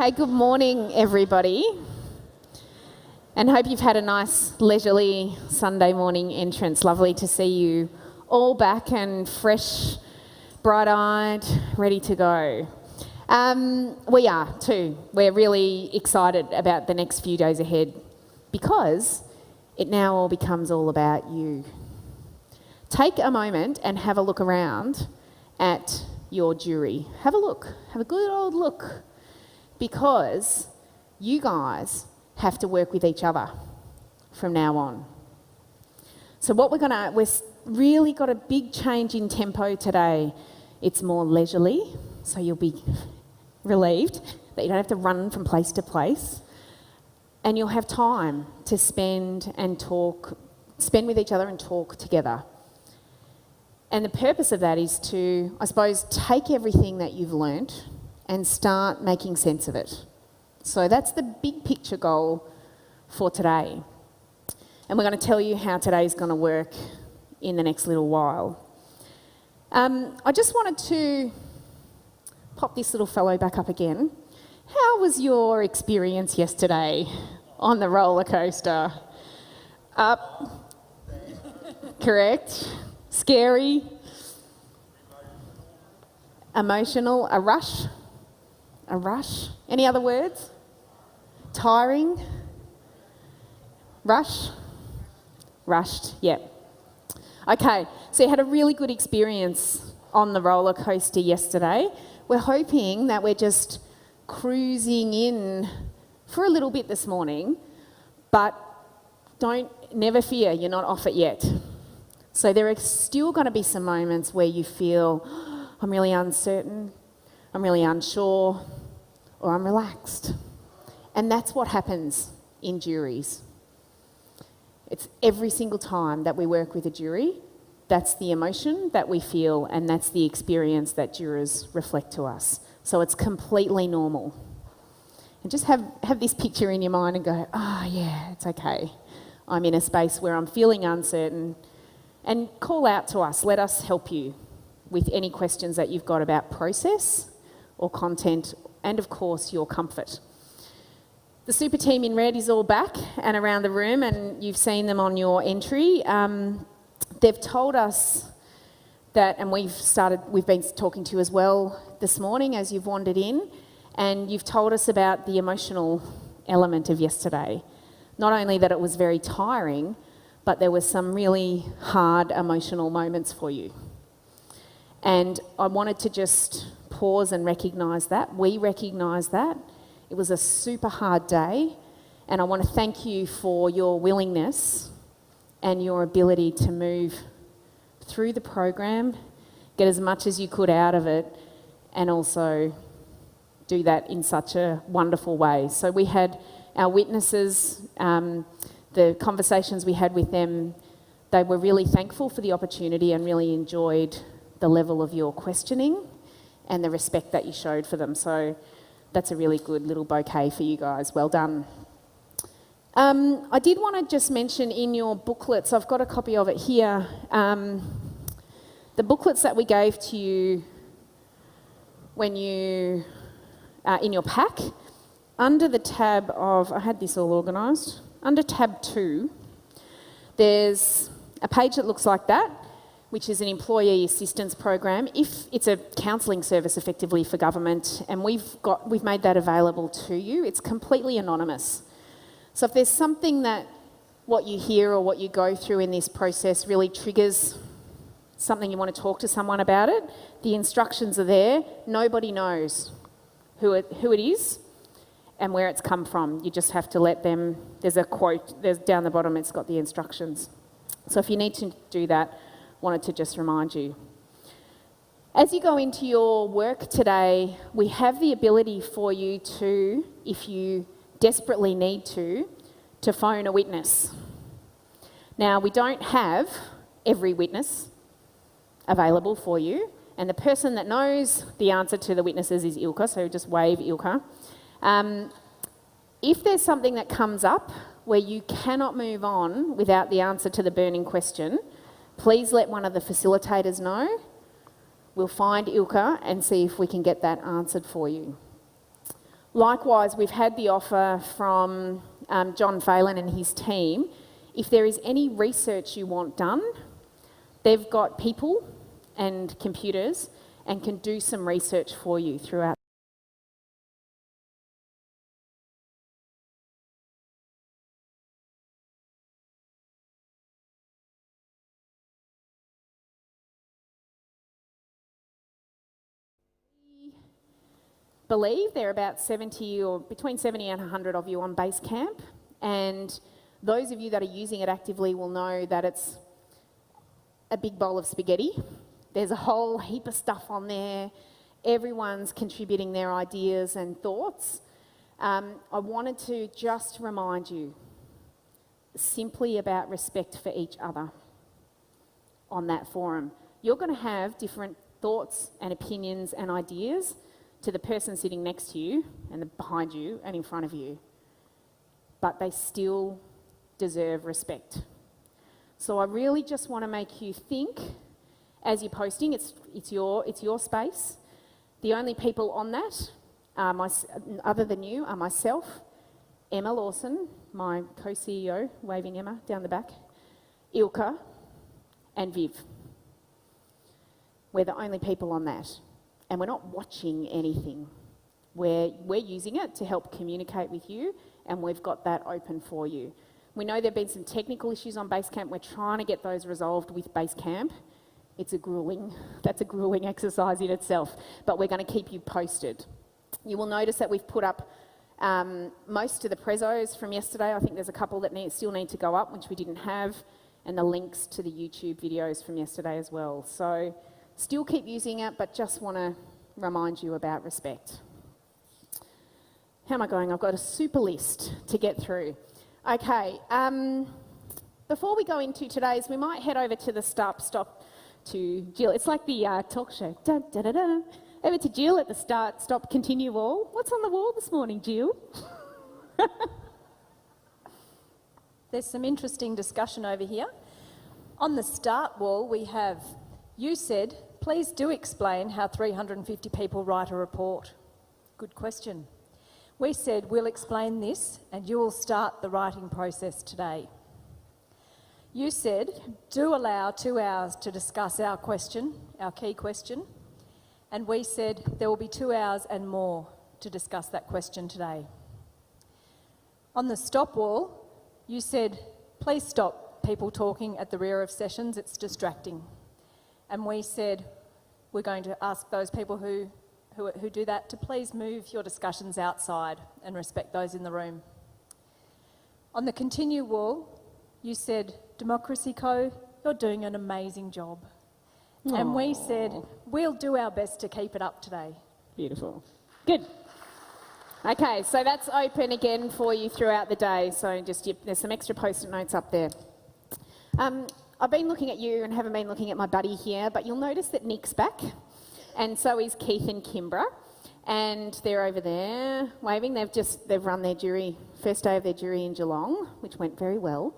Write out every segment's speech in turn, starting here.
Hey, good morning, everybody. And hope you've had a nice, leisurely Sunday morning entrance. Lovely to see you all back and fresh, bright-eyed, ready to go. We are too. We're really excited about the next few days ahead because it now all becomes all about you. Take a moment and have a look around at your jury. Have a look. Have a good old look. Because you guys have to work with each other from now on. So we've really got a big change in tempo today. It's more leisurely, so you'll be relieved that you don't have to run from place to place. And you'll have time to spend with each other and talk together. And the purpose of that is to, I suppose, take everything that you've learnt and start making sense of it. So that's the big picture goal for today. And we're going to tell you how today's going to work in the next little while. I just wanted to pop this little fellow back up again. How was your experience yesterday on the roller coaster? Up. Correct. Scary. Emotional. A rush. A rush. Any other words? Tiring? Rush? Rushed, yep. Okay, so you had a really good experience on the roller coaster yesterday. We're hoping that we're just cruising in for a little bit this morning, but never fear, you're not off it yet. So there are still going to be some moments where you feel, I'm really uncertain, I'm really unsure, or I'm relaxed. And that's what happens in juries. It's every single time that we work with a jury, that's the emotion that we feel and that's the experience that jurors reflect to us. So it's completely normal. And just have this picture in your mind and go, yeah, it's okay. I'm in a space where I'm feeling uncertain. And call out to us, let us help you with any questions that you've got about process or content, and of course your comfort. The super team in red is all back and around the room, and you've seen them on your entry. They've told us that, and we've been talking to you as well this morning as you've wandered in, and you've told us about the emotional element of yesterday. Not only that it was very tiring, but there were some really hard emotional moments for you. And I wanted to just pause and recognise that. We recognise that. It was a super hard day, and I want to thank you for your willingness and your ability to move through the program, get as much as you could out of it, and also do that in such a wonderful way. So we had our witnesses, the conversations we had with them, they were really thankful for the opportunity and really enjoyed the level of your questioning and the respect that you showed for them. So that's a really good little bouquet for you guys. Well done. I did want to just mention in your booklets, I've got a copy of it here, the booklets that we gave to you when you, in your pack, under the tab of, I had this all organised, under tab 2, there's a page that looks like that, which is an employee assistance program. If it's a counselling service effectively for government, and we've made that available to you. It's completely anonymous. So if there's something that what you hear or what you go through in this process really triggers something you want to talk to someone about it, the instructions are there. Nobody knows who it is and where it's come from. You just have to let them, there's a quote, there's down the bottom, it's got the instructions. So if you need to do that, wanted to just remind you. As you go into your work today, we have the ability for you to, if you desperately need to phone a witness. Now, we don't have every witness available for you, and the person that knows the answer to the witnesses is Ilka, so just wave Ilka. If there's something that comes up where you cannot move on without the answer to the burning question, please let one of the facilitators know. We'll find Ilka and see if we can get that answered for you. Likewise, we've had the offer from John Phelan and his team. If there is any research you want done, they've got people and computers and can do some research for you throughout. Believe there are about 70 or between 70 and 100 of you on Basecamp, and those of you that are using it actively will know that it's a big bowl of spaghetti. There's a whole heap of stuff on there. Everyone's contributing their ideas and thoughts. I wanted to just remind you simply about respect for each other on that forum. You're going to have different thoughts and opinions and ideas to the person sitting next to you and behind you and in front of you, but they still deserve respect. So I really just want to make you think as you're posting. It's your space. The only people on that, other than you, are myself, Emma Lawson, my co-CEO, waving Emma down the back, Ilka, and Viv. We're the only people on that. And we're not watching anything. We're using it to help communicate with you, and we've got that open for you. We know there have been some technical issues on Basecamp. We're trying to get those resolved with Basecamp. That's a grueling exercise in itself, but we're going to keep you posted. You will notice that we've put up most of the prezos from yesterday. I think there's a couple that still need to go up, which we didn't have, and the links to the YouTube videos from yesterday as well. So still keep using it, but just want to remind you about respect. How am I going? I've got a super list to get through. Okay, before we go into today's, we might head over to the stop to Jill. It's like the talk show. Da, da, da, da. Over to Jill at the start, stop, continue wall. What's on the wall this morning, Jill? There's some interesting discussion over here. On the start wall, we have, you said, please do explain how 350 people write a report. Good question. We said, we'll explain this and you will start the writing process today. You said, do allow 2 hours to discuss our question, our key question. And we said, there will be 2 hours and more to discuss that question today. On the stop wall, you said, please stop people talking at the rear of sessions, it's distracting. And we said, we're going to ask those people who do that to please move your discussions outside and respect those in the room. On the continue wall, you said, Democracy Co, you're doing an amazing job. Aww. And we said, we'll do our best to keep it up today. Beautiful. Good. Okay, so that's open again for you throughout the day. So there's some extra post-it notes up there. I've been looking at you and haven't been looking at my buddy here, but you'll notice that Nick's back, and so is Keith and Kimbra, and they're over there waving. They've run their jury, first day of their jury in Geelong, which went very well.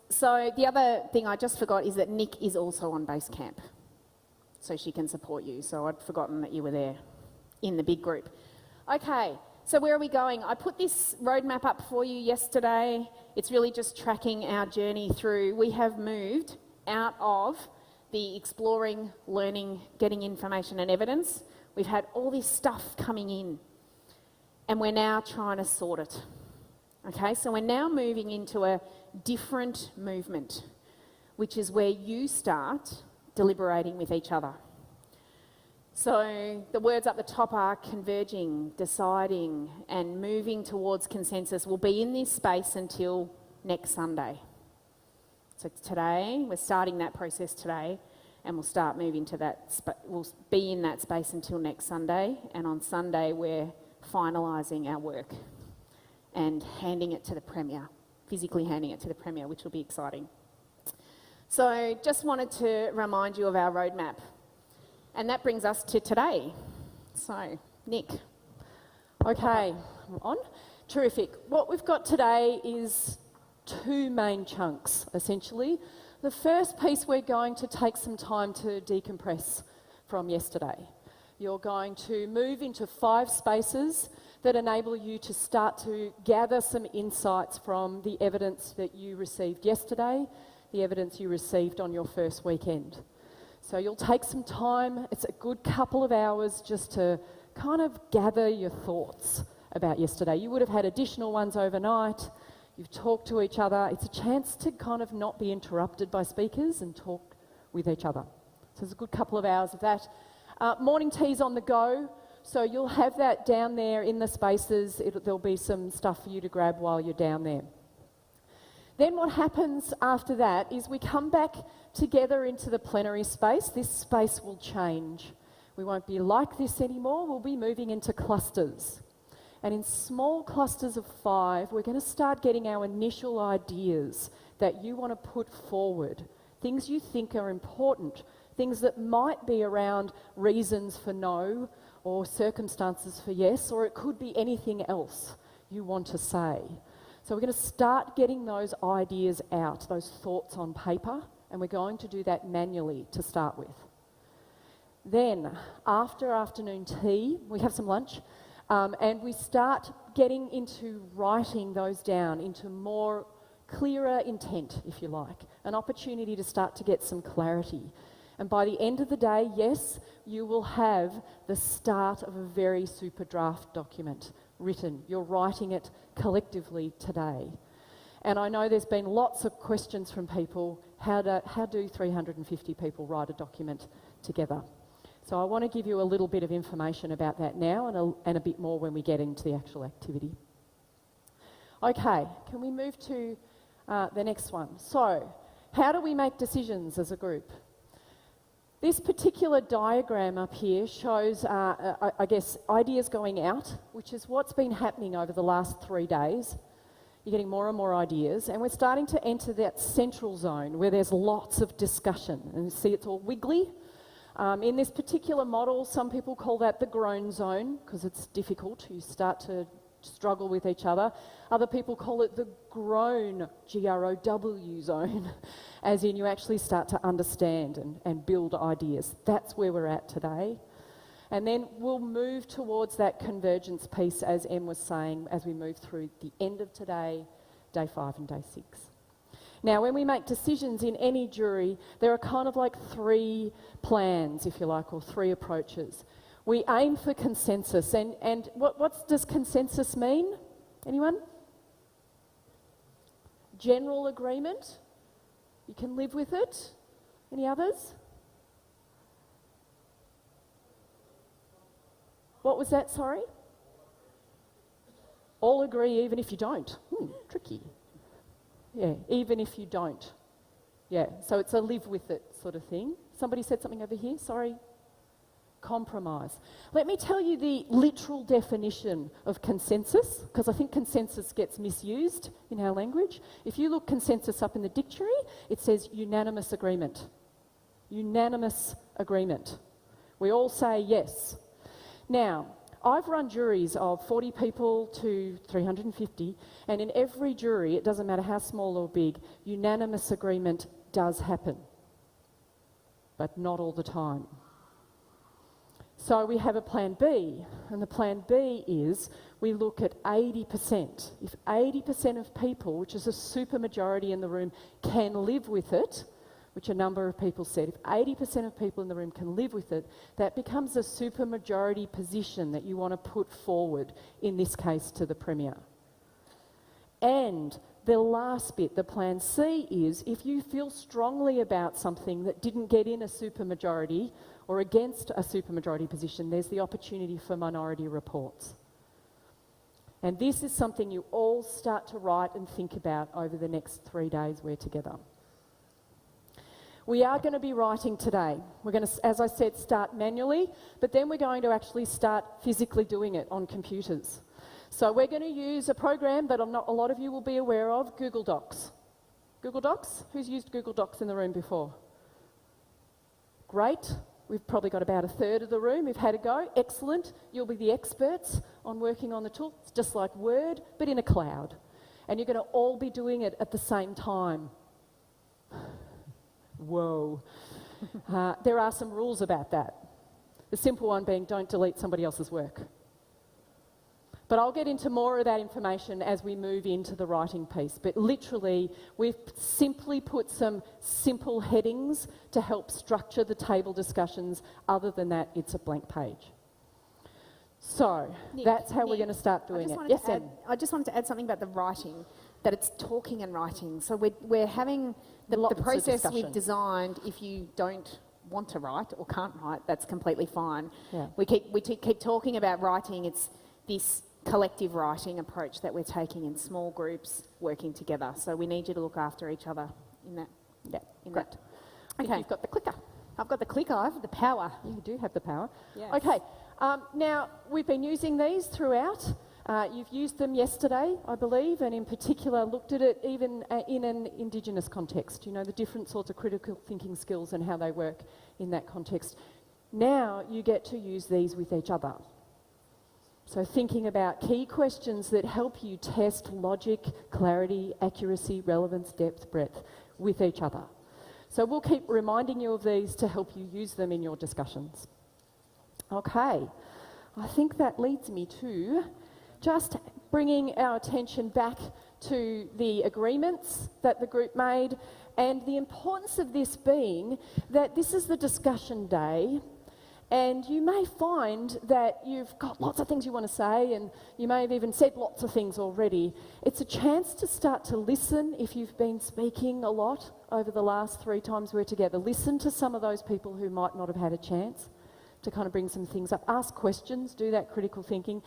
So the other thing I just forgot is that Nick is also on Basecamp, so she can support you. So I'd forgotten that you were there in the big group. Okay, so where are we going? I put this roadmap up for you yesterday. It's really just tracking our journey through. We have moved out of the exploring, learning, getting information and evidence. We've had all this stuff coming in, and we're now trying to sort it. Okay, so we're now moving into a different movement, which is where you start deliberating with each other. So the words up the top are converging, deciding, and moving towards consensus. Will be in this space until next Sunday. So today, we're starting that process today, and we'll start moving to that. We'll be in that space until next Sunday, and on Sunday we're finalising our work and handing it to the Premier, physically handing it to the Premier, which will be exciting. So just wanted to remind you of our roadmap. And that brings us to today. So, Nick. Okay, I'm on. Terrific. What we've got today is 2 main chunks, essentially. The first piece we're going to take some time to decompress from yesterday. You're going to move into 5 spaces that enable you to start to gather some insights from the evidence that you received yesterday, the evidence you received on your first weekend. So you'll take some time, it's a good couple of hours just to kind of gather your thoughts about yesterday. You would have had additional ones overnight, you've talked to each other. It's a chance to kind of not be interrupted by speakers and talk with each other. So there's a good couple of hours of that. Morning tea's on the go, so you'll have that down there in the spaces. There'll be some stuff for you to grab while you're down there. Then what happens after that is we come back together into the plenary space. This space will change. We won't be like this anymore. We'll be moving into clusters. And in small clusters of 5, we're going to start getting our initial ideas that you want to put forward, things you think are important, things that might be around reasons for no or circumstances for yes, or it could be anything else you want to say. So we're going to start getting those ideas out, those thoughts on paper, and we're going to do that manually to start with. Then, after afternoon tea, we have some lunch, and we start getting into writing those down into more clearer intent, if you like, an opportunity to start to get some clarity. And by the end of the day, yes, you will have the start of a very super draft document written. You're writing it collectively today. And I know there's been lots of questions from people, how do 350 people write a document together? So I want to give you a little bit of information about that now and a bit more when we get into the actual activity. Okay, can we move to the next one? So, how do we make decisions as a group? This particular diagram up here shows, I guess, ideas going out, which is what's been happening over the last 3 days. You're getting more and more ideas, and we're starting to enter that central zone where there's lots of discussion. And you see it's all wiggly. In this particular model, some people call that the groan zone because it's difficult. You start to struggle with each other. Other people call it the grown, G-R-O-W zone, as in you actually start to understand and build ideas. That's where we're at today. And then we'll move towards that convergence piece, as Em was saying, as we move through the end of today, day 5 and day 6. Now, when we make decisions in any jury, there are kind of like 3 plans, if you like, or 3 approaches. We aim for consensus, and what does consensus mean? Anyone? General agreement? You can live with it? Any others? What was that, sorry? All agree even if you don't. Tricky. Yeah, even if you don't. Yeah, so it's a live with it sort of thing. Somebody said something over here, sorry. Compromise. Let me tell you the literal definition of consensus, because I think consensus gets misused in our language. If you look consensus up in the dictionary, it says unanimous agreement. Unanimous agreement. We all say yes. Now, I've run juries of 40 people to 350, and in every jury, it doesn't matter how small or big, unanimous agreement does happen, but not all the time. So we have a plan B, and the plan B is we look at 80%. If 80% of people, which is a super majority in the room, can live with it, which a number of people said, if 80% of people in the room can live with it, that becomes a super majority position that you want to put forward, in this case to the Premier. And the last bit, the plan C, is if you feel strongly about something that didn't get in a supermajority or against a supermajority position, there's the opportunity for minority reports. And this is something you all start to write and think about over the next 3 days we're together. We are going to be writing today. We're going to, as I said, start manually, but then we're going to actually start physically doing it on computers. So we're going to use a program that a lot of you will be aware of, Google Docs. Google Docs? Who's used Google Docs in the room before? Great. We've probably got about a third of the room who've had a go. Excellent. You'll be the experts on working on the tool. It's just like Word, but in a cloud. And you're going to all be doing it at the same time. Whoa. There are some rules about that. The simple one being don't delete somebody else's work. But I'll get into more of that information as we move into the writing piece. But literally, we've simply put some simple headings to help structure the table discussions. Other than that, it's a blank page. So that's how we're going to start doing it. Yes, Em? I just wanted to add something about the writing, that it's talking and writing. So we're having the process we've designed. If you don't want to write or can't write, that's completely fine. Yeah. We keep talking about writing. It's this collective writing approach that we're taking in small groups working together. So we need you to look after each other in that. Yeah, great. Okay, you've got the clicker. I've got the clicker. I have the power. You do have the power. Yes. Okay, now we've been using these throughout. You've used them yesterday, I believe, and in particular looked at it even in an Indigenous context, you know, the different sorts of critical thinking skills and how they work in that context. Now you get to use these with each other. So thinking about key questions that help you test logic, clarity, accuracy, relevance, depth, breadth with each other. So we'll keep reminding you of these to help you use them in your discussions. Okay, I think that leads me to just bringing our attention back to the agreements that the group made, and the importance of this being that this is the discussion day. And you may find that you've got lots of things you want to say, and you may have even said lots of things already. It's a chance to start to listen if you've been speaking a lot over the last 3 times we're together. Listen to some of those people who might not have had a chance to kind of bring some things up. Ask questions, do that critical thinking,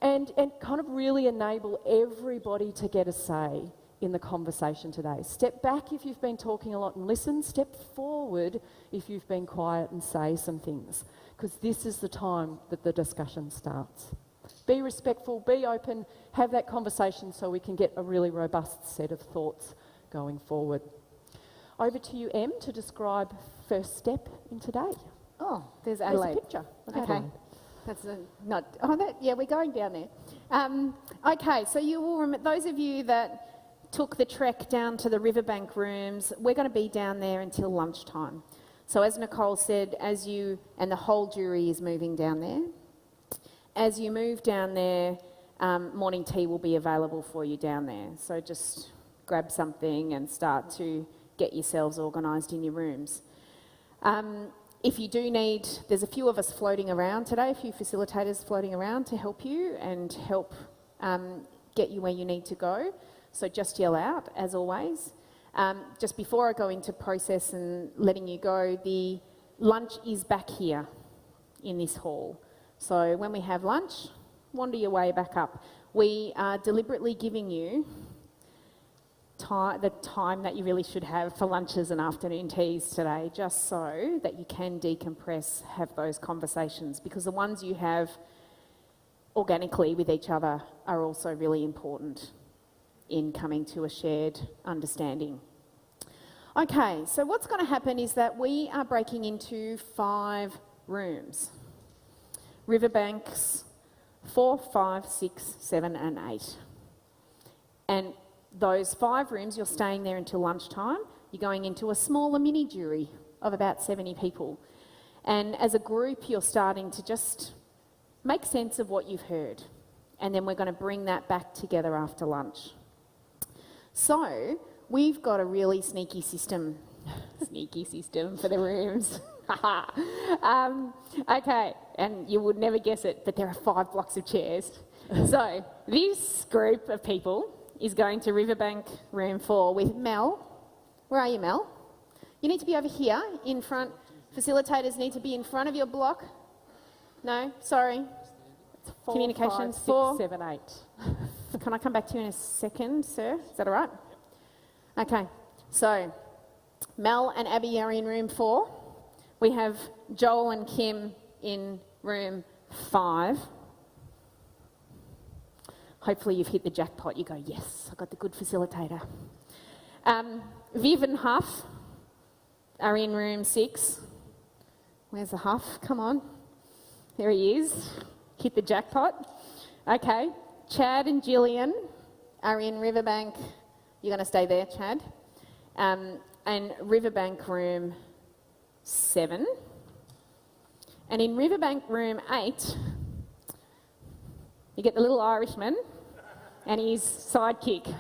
and kind of really enable everybody to get a say in the conversation today. Step back if you've been talking a lot and listen. Step forward if you've been quiet and say some things, because this is the time that the discussion starts. Be respectful, be open, have that conversation so we can get a really robust set of thoughts going forward. Over to you, Em, to describe first step in today. Oh, there's Adelaide. Adelaide. There's a picture of Okay. Adelaide. That's not. Oh, yeah, we're going down there. Okay, so you will remember, those of you that took the trek down to the riverbank rooms, we're going to be down there until lunchtime. So as Nicole said, and the whole jury is moving down there. As you move down there, morning tea will be available for you down there. So just grab something and start to get yourselves organised in your rooms. If you do need, there's a few of us floating around today, a few facilitators floating around to help you and help get you where you need to go. So just yell out, as always. Just before I go into process and letting you go, the lunch is back here in this hall. So when we have lunch, wander your way back up. We are deliberately giving you the time that you really should have for lunches and afternoon teas today, just so that you can decompress, have those conversations, because the ones you have organically with each other are also really important in coming to a shared understanding. Okay, so what's going to happen is that we are breaking into 5 rooms. Riverbanks 4, 5, 6, 7 and 8. And those 5 rooms, you're staying there until lunchtime. You're going into a smaller mini jury of about 70 people. And as a group, you're starting to just make sense of what you've heard. And then we're going to bring that back together after lunch. So we've got a really sneaky system for the rooms. Okay, and you would never guess it, but there are 5 blocks of chairs. So this group of people is going to Riverbank room 4 with Mel. Where are you, Mel? You need to be over here in front. Facilitators need to be in front of your block. No, sorry. It's 4, Communications 5, 6, 7, 8. Can I come back to you in a second, sir? Is that all right? Okay, so Mel and Abby are in room 4. We have Joel and Kim in room 5. Hopefully you've hit the jackpot. You go, yes, I got the good facilitator. Viv and Huff are in room 6. Where's the Huff? Come on. There he is. Hit the jackpot. Okay. Chad and Gillian are in Riverbank. You're going to stay there, Chad. And Riverbank room 7. And in Riverbank room 8, you get the little Irishman and his sidekick,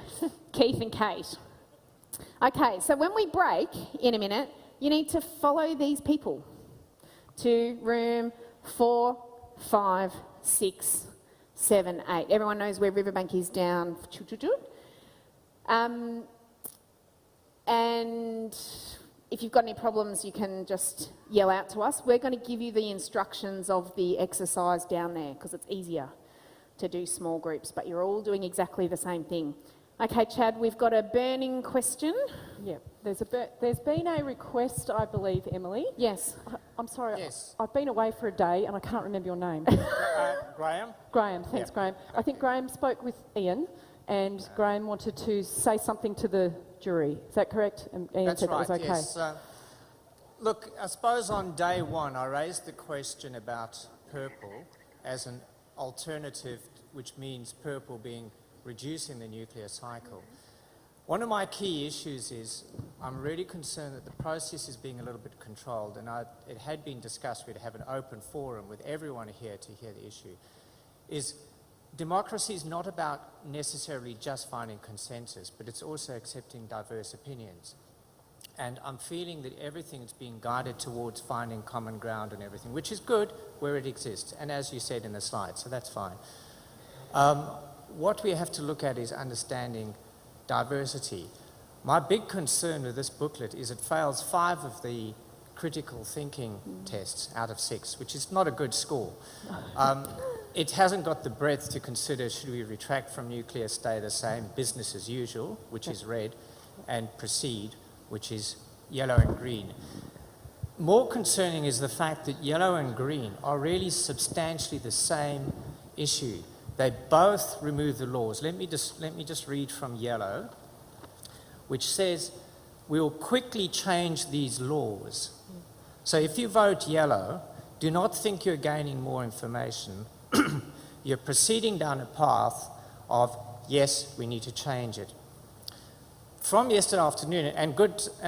Keith and Kate. Okay, so when we break in a minute, you need to follow these people to room 4, 5, 6, 7, 8. Everyone knows where Riverbank is down. And if you've got any problems, you can just yell out to us. We're going to give you the instructions of the exercise down there because it's easier to do small groups, but you're all doing exactly the same thing. Okay, Chad, we've got a burning question. Yeah, there's been a request, I believe, Emily. Yes. I'm sorry, Yes. I've been away for a day and I can't remember your name. Graham? Graham, thanks, Yeah. Graham. I think Graham spoke with Ian and Graham wanted to say something to the jury. Is that correct? And Ian That's said right, that was okay. yes. Look, I suppose on day one I raised the question about purple as an alternative, which means purple being reducing the nuclear cycle. One of my key issues is I'm really concerned that the process is being a little bit controlled, and it had been discussed we'd have an open forum with everyone here to hear the issue, is democracy is not about necessarily just finding consensus, but it's also accepting diverse opinions. And I'm feeling that everything is being guided towards finding common ground and everything, which is good where it exists, and as you said in the slide, so that's fine. What we have to look at is understanding diversity. My big concern with this booklet is it fails 5 of the critical thinking tests out of 6, which is not a good score. It hasn't got the breadth to consider should we retract from nuclear, stay the same, business as usual, which is red, and proceed, which is yellow and green. More concerning is the fact that yellow and green are really substantially the same issue. They both remove the laws. Let me just read from yellow, which says, we'll quickly change these laws. So if you vote yellow, do not think you're gaining more information. You're proceeding down a path of, yes, we need to change it. From yesterday afternoon, and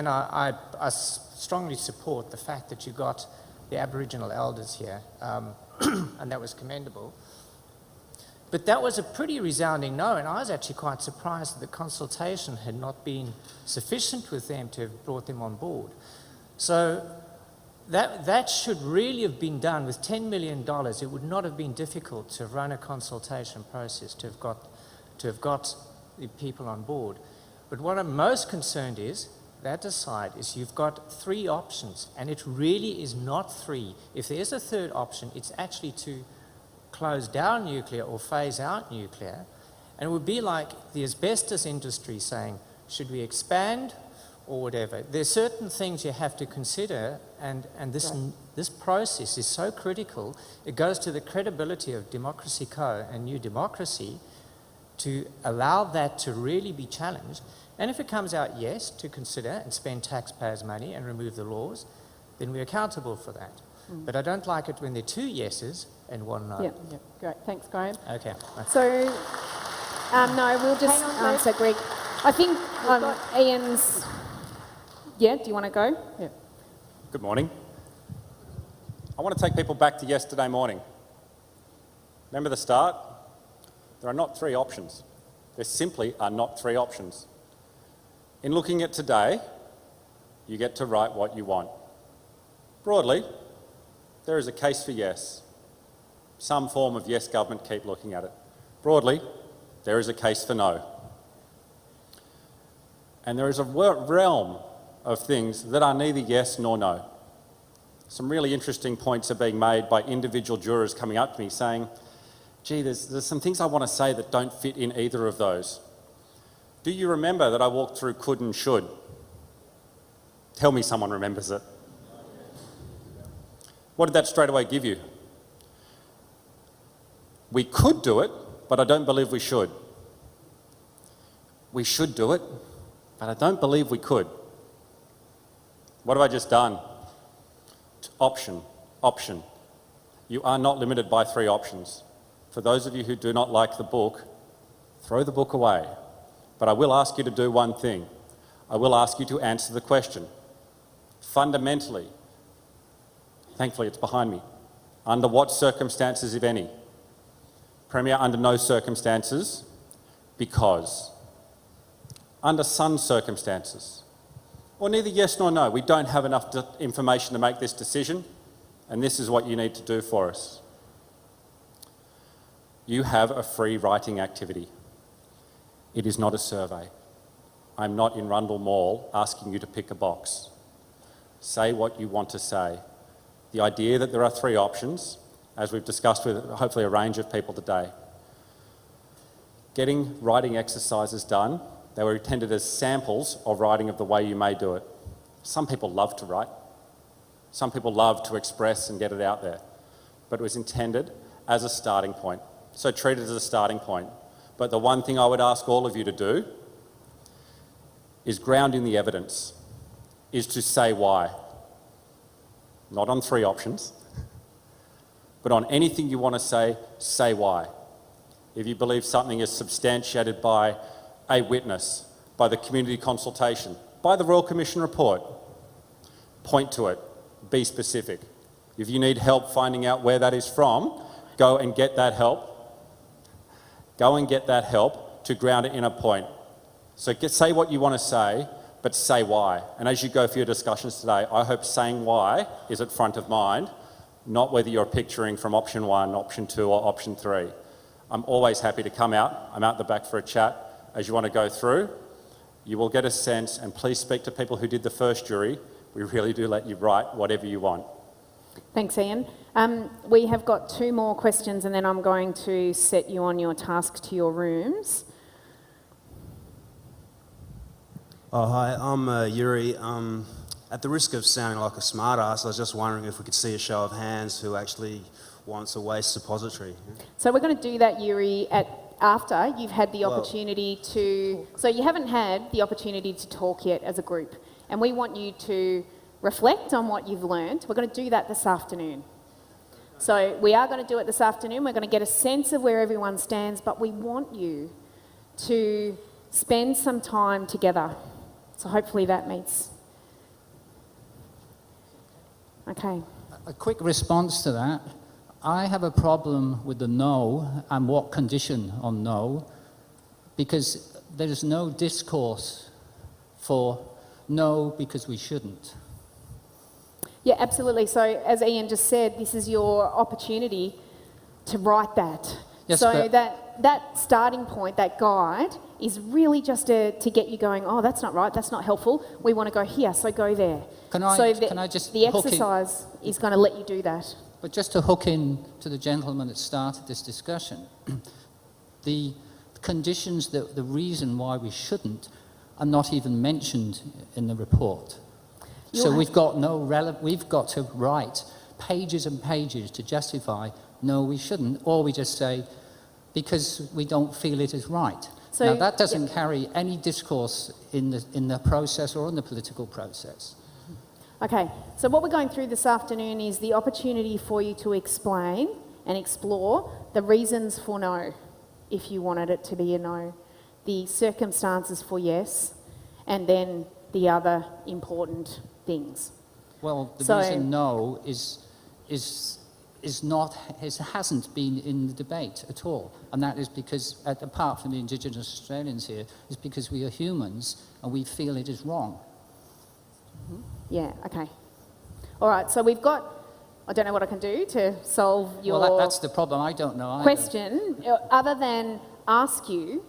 I strongly support the fact that you got the Aboriginal elders here, and that was commendable. But that was a pretty resounding no, and I was actually quite surprised that the consultation had not been sufficient with them to have brought them on board. So that should really have been done with $10 million. It would not have been difficult to run a consultation process to have got the people on board. But what I'm most concerned is, that aside, is you've got 3 options, and it really is not 3. If there's a third option, it's actually to close down nuclear or phase out nuclear, and it would be like the asbestos industry saying, should we expand or whatever? There's certain things you have to consider, and this process is so critical. It goes to the credibility of Democracy Co. and New Democracy to allow that to really be challenged. And if it comes out yes, to consider and spend taxpayers' money and remove the laws, then we're accountable for that. But I don't like it when there are 2 yeses and 1 no. Yeah, great. Thanks, Graham. So, Okay. no, we'll just Hang on, answer Greg. I think Ian's... Yeah, do you want to go? Yeah. Good morning. I want to take people back to yesterday morning. Remember the start? There are not 3 options. There simply are not 3 options. In looking at today, you get to write what you want. Broadly, there is a case for yes. Some form of yes government, keep looking at it. Broadly, there is a case for no. And there is a realm of things that are neither yes nor no. Some really interesting points are being made by individual jurors coming up to me saying, gee, there's some things I want to say that don't fit in either of those. Do you remember that I walked through could and should? Tell me someone remembers it. What did that straight away give you? We could do it, but I don't believe we should. We should do it, but I don't believe we could. What have I just done? Option. You are not limited by 3 options. For those of you who do not like the book, throw the book away. But I will ask you to do one thing. I will ask you to answer the question. Fundamentally, thankfully it's behind me, Under what circumstances, if any? Premier, under no circumstances, because. Under some circumstances. Or neither yes nor no. We don't have enough information to make this decision, and this is what you need to do for us. You have a free writing activity. It is not a survey. I'm not in Rundle Mall asking you to pick a box. Say what you want to say. The idea that there are 3 options, as we've discussed with hopefully a range of people today. Getting writing exercises done, they were intended as samples of writing of the way you may do it. Some people love to write. Some people love to express and get it out there. But it was intended as a starting point. So treat it as a starting point. But the one thing I would ask all of you to do is ground in the evidence, is to say why. Not on 3 options, but on anything you want to say why. If you believe something is substantiated by a witness, by the community consultation, by the Royal Commission report, point to it, be specific. If you need help finding out where that is from, go and get that help. Go and get that help to ground it in a point. So say what you want to say, but say why. And as you go for your discussions today, I hope saying why is at front of mind, not whether you're picturing from option 1, option 2 or option 3. I'm always happy to come out. I'm out the back for a chat. As you want to go through, you will get a sense, and please speak to people who did the first jury. We really do let you write whatever you want. Thanks, Ian. We have got 2 more questions and then I'm going to set you on your task to your rooms. Oh, hi, I'm Yuri. At the risk of sounding like a smart ass, I was just wondering if we could see a show of hands who actually wants a waste suppository. So we're going to do that, Yuri, after you've had the opportunity to... So you haven't had the opportunity to talk yet as a group, and we want you to reflect on what you've learned. We're going to do that this afternoon. So we are going to do it this afternoon. We're going to get a sense of where everyone stands, but we want you to spend some time together. So hopefully that meets. Okay. A quick response to that. I have a problem with the no and what condition on no, because there is no discourse for no because we shouldn't. Yeah, absolutely. So as Ian just said, this is your opportunity to write that. Yes, so that starting point, that guide, is really just to get you going, oh, that's not right, that's not helpful. We want to go here, so go there. Can I just the hook exercise is going to let you do that. But just to hook in to the gentleman that started this discussion, the conditions, the reason why we shouldn't are not even mentioned in the report. So we've got to write pages and pages to justify no, we shouldn't, or we just say because we don't feel it is right. So now that doesn't carry any discourse in the process or in the political process. Okay, so what we're going through this afternoon is the opportunity for you to explain and explore the reasons for no, if you wanted it to be a no, the circumstances for yes, and then the other important things. Well, the reason no hasn't been in the debate at all, and that is because, apart from the Indigenous Australians here, is because we are humans and we feel it is wrong. Yeah, okay. All right, so we've got, I don't know what I can do to solve your that's the problem, I don't know either. question, other than ask you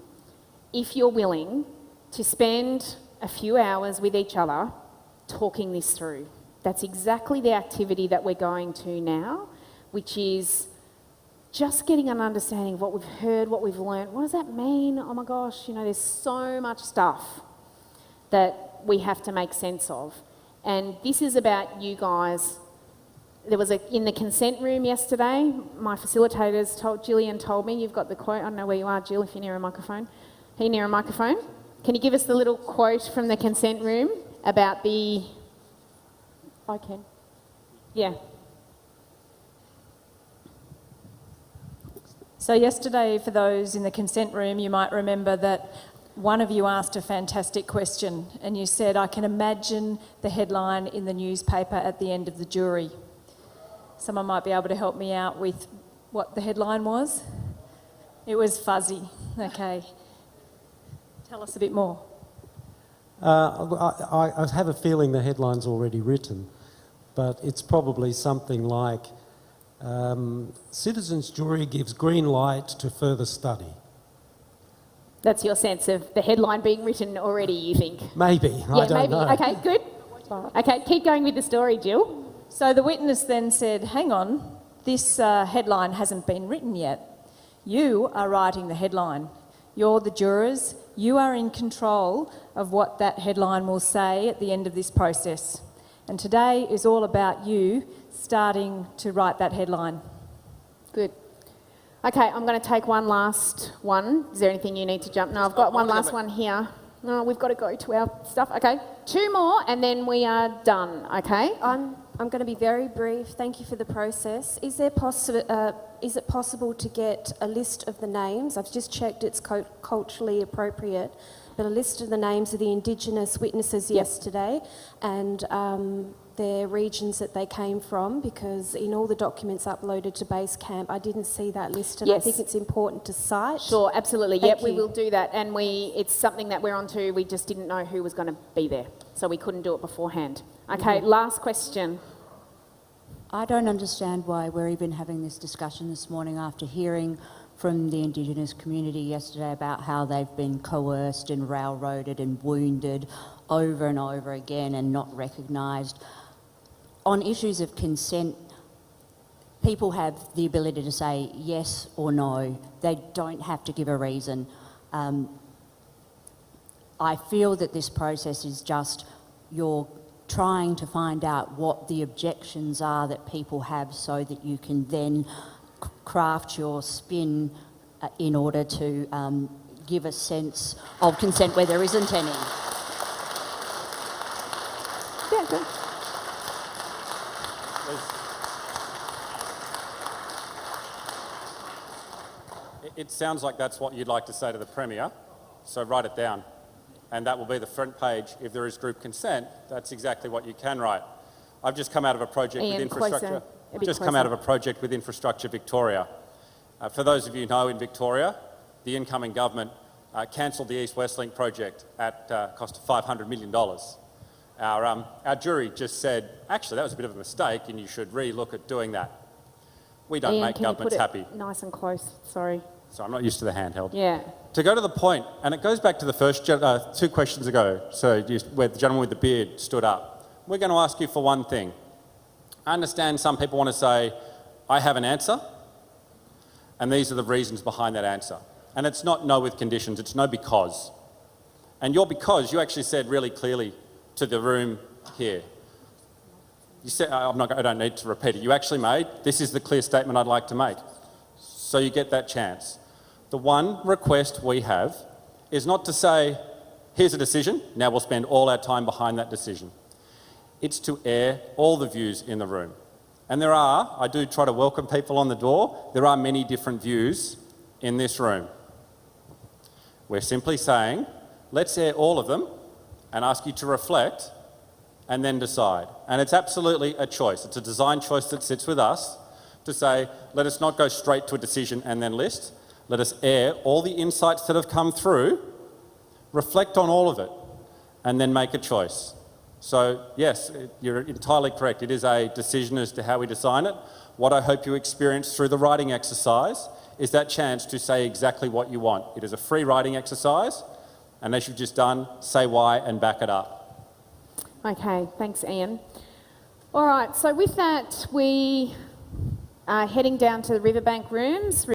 if you're willing to spend a few hours with each other talking this through. That's exactly the activity that we're going to now, which is just getting an understanding of what we've heard, what we've learned. What does that mean? Oh my gosh, there's so much stuff that we have to make sense of. And this is about you guys. There was in the consent room yesterday, my facilitators Gillian told me, you've got the quote, I don't know where you are, Jill, if you're near a microphone. Are you near a microphone? Can you give us the little quote from the consent room about the... I can. Yeah. So yesterday, for those in the consent room, you might remember that one of you asked a fantastic question and you said, I can imagine the headline in the newspaper at the end of the jury. Someone might be able to help me out with what the headline was. It was fuzzy. Okay. Tell us a bit more. I have a feeling the headline's already written, but it's probably something like Citizens Jury gives green light to further study. That's your sense of the headline being written already, you think? Maybe, I don't know. Okay, good. Okay, keep going with the story, Jill. So the witness then said, hang on, this headline hasn't been written yet. You are writing the headline. You're the jurors. You are in control of what that headline will say at the end of this process. And today is all about you starting to write that headline. Good. Okay, I'm going to take one last one. Is there anything you need to jump? No, I've got one last one here. No, we've got to go to our stuff. Okay, 2 more and then we are done, okay? I'm going to be very brief. Thank you for the process. Is it possible to get a list of the names? I've just checked it's culturally appropriate, but a list of the names of the Indigenous witnesses yesterday and their regions that they came from, because in all the documents uploaded to Base Camp, I didn't see that list, and I think it's important to cite. Sure, absolutely. Thank We you. will do that, and it's something that we're onto. We just didn't know who was going to be there, so we couldn't do it beforehand. Okay, last question. I don't understand why we're even having this discussion this morning after hearing from the Indigenous community yesterday about how they've been coerced and railroaded and wounded over and over again and not recognised. On issues of consent, people have the ability to say yes or no. They don't have to give a reason. I feel that this process is just you're trying to find out what the objections are that people have so that you can then craft your spin in order to give a sense of consent where there isn't any. Yeah, good. It sounds like that's what you'd like to say to the Premier, so write it down. And that will be the front page. If there is group consent, that's exactly what you can write. I've just come out of a project with Infrastructure. Out of a project with Infrastructure Victoria. For those of you who know, in Victoria, the incoming government cancelled the East West Link project at cost of $500 million. Our jury just said, actually, that was a bit of a mistake and you should re-look at doing that. We don't make governments happy. Nice and close, sorry. So I'm not used to the handheld. Yeah. To go to the point, and it goes back to the first 2 questions ago, where the gentleman with the beard stood up. We're going to ask you for one thing. I understand some people want to say, I have an answer, and these are the reasons behind that answer. And it's not no with conditions, it's no because. And your because, you actually said really clearly to the room here. You said, I don't need to repeat it, you actually made, this is the clear statement I'd like to make. So you get that chance. The one request we have is not to say, here's a decision, now we'll spend all our time behind that decision. It's to air all the views in the room. And I do try to welcome people on the door, there are many different views in this room. We're simply saying, let's air all of them and ask you to reflect and then decide. And it's absolutely a choice. It's a design choice that sits with us to say, let us not go straight to a decision and then list. Let us air all the insights that have come through, reflect on all of it, and then make a choice. So yes, you're entirely correct. It is a decision as to how we design it. What I hope you experience through the writing exercise is that chance to say exactly what you want. It is a free writing exercise, and as you've just done, say why and back it up. Okay, thanks, Ian. All right, so with that, we are heading down to the Riverbank rooms.